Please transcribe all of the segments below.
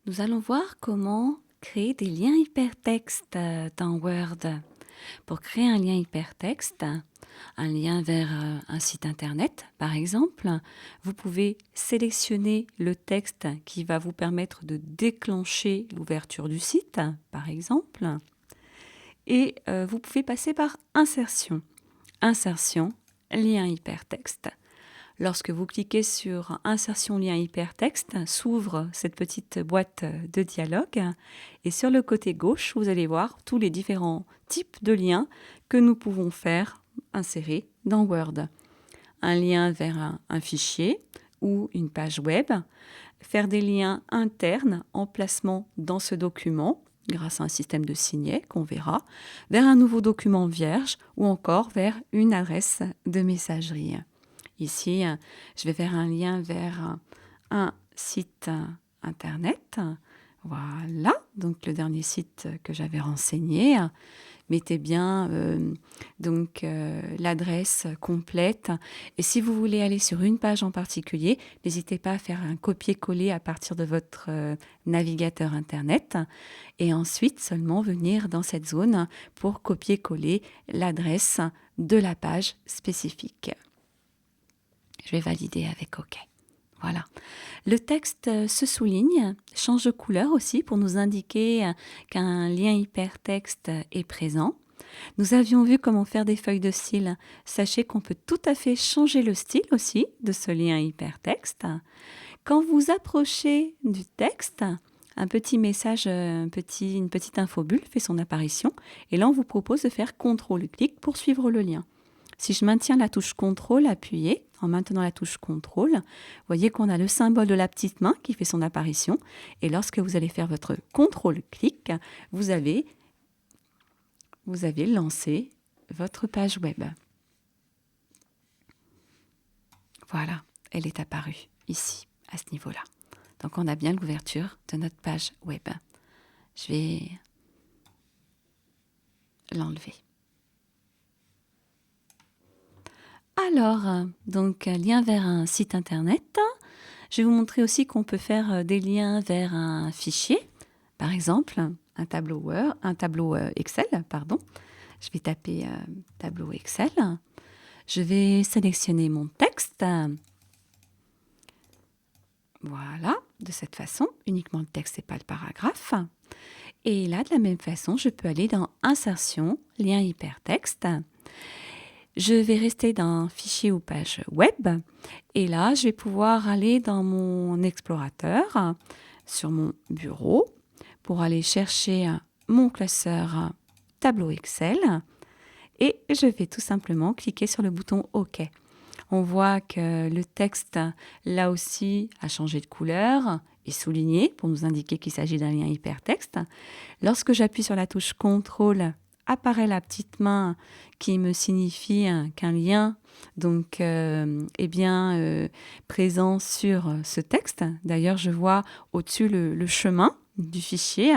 Nous allons voir comment créer des liens hypertextes dans Word. Pour créer un lien hypertexte, un lien vers un site internet par exemple, vous pouvez sélectionner le texte qui va vous permettre de déclencher l'ouverture du site par exemple, et vous pouvez passer par insertion. Insertion, lien hypertexte. Lorsque vous cliquez sur Insertion lien hypertexte, s'ouvre cette petite boîte de dialogue et sur le côté gauche, vous allez voir tous les différents types de liens que nous pouvons faire, insérer dans Word. Un lien vers un fichier ou une page web, faire des liens internes en placement dans ce document grâce à un système de signets qu'on verra, vers un nouveau document vierge ou encore vers une adresse de messagerie. Ici, je vais faire un lien vers un site internet. Voilà, donc le dernier site que j'avais renseigné. Mettez bien l'adresse complète. Et si vous voulez aller sur une page en particulier, n'hésitez pas à faire un copier-coller à partir de votre navigateur internet et ensuite seulement venir dans cette zone pour copier-coller l'adresse de la page spécifique. Je vais valider avec OK. Voilà. Le texte se souligne, change de couleur aussi pour nous indiquer qu'un lien hypertexte est présent. Nous avions vu comment faire des feuilles de style. Sachez qu'on peut tout à fait changer le style aussi de ce lien hypertexte. Quand vous approchez du texte, un petit message, une petite infobulle fait son apparition et là on vous propose de faire CTRL-clic pour suivre le lien. Si je maintiens la touche CTRL appuyée, en maintenant la touche CTRL, vous voyez qu'on a le symbole de la petite main qui fait son apparition. Et lorsque vous allez faire votre CTRL-clic, vous avez lancé votre page web. Voilà, elle est apparue ici, à ce niveau-là. Donc on a bien l'ouverture de notre page web. Je vais l'enlever. Alors, donc lien vers un site internet. Je vais vous montrer aussi qu'on peut faire des liens vers un fichier, par exemple un tableau Excel, pardon. Je vais taper tableau Excel. Je vais sélectionner mon texte. Voilà, de cette façon, uniquement le texte et pas le paragraphe. Et là, de la même façon, je peux aller dans Insertion, lien hypertexte. Je vais rester dans Fichier ou page web et là, je vais pouvoir aller dans mon explorateur sur mon bureau pour aller chercher mon classeur tableau Excel et je vais tout simplement cliquer sur le bouton OK. On voit que le texte, là aussi, a changé de couleur et souligné pour nous indiquer qu'il s'agit d'un lien hypertexte. Lorsque j'appuie sur la touche CTRL, apparaît la petite main qui me signifie qu'un lien est bien présent sur ce texte. D'ailleurs, je vois au-dessus le chemin du fichier.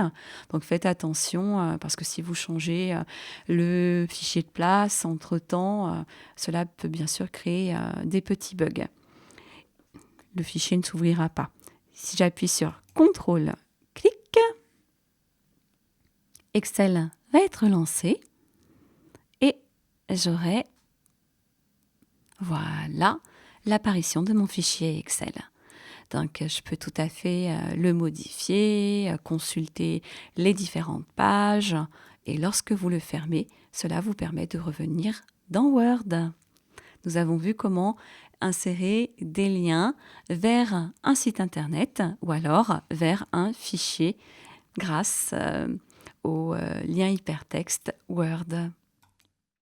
Donc faites attention parce que si vous changez le fichier de place entre-temps, cela peut bien sûr créer des petits bugs. Le fichier ne s'ouvrira pas. Si j'appuie sur CTRL, clic, Excel va être lancé et j'aurai, voilà, l'apparition de mon fichier Excel. Donc, je peux tout à fait le modifier, consulter les différentes pages et lorsque vous le fermez, cela vous permet de revenir dans Word. Nous avons vu comment insérer des liens vers un site internet ou alors vers un fichier grâce au lien hypertexte Word.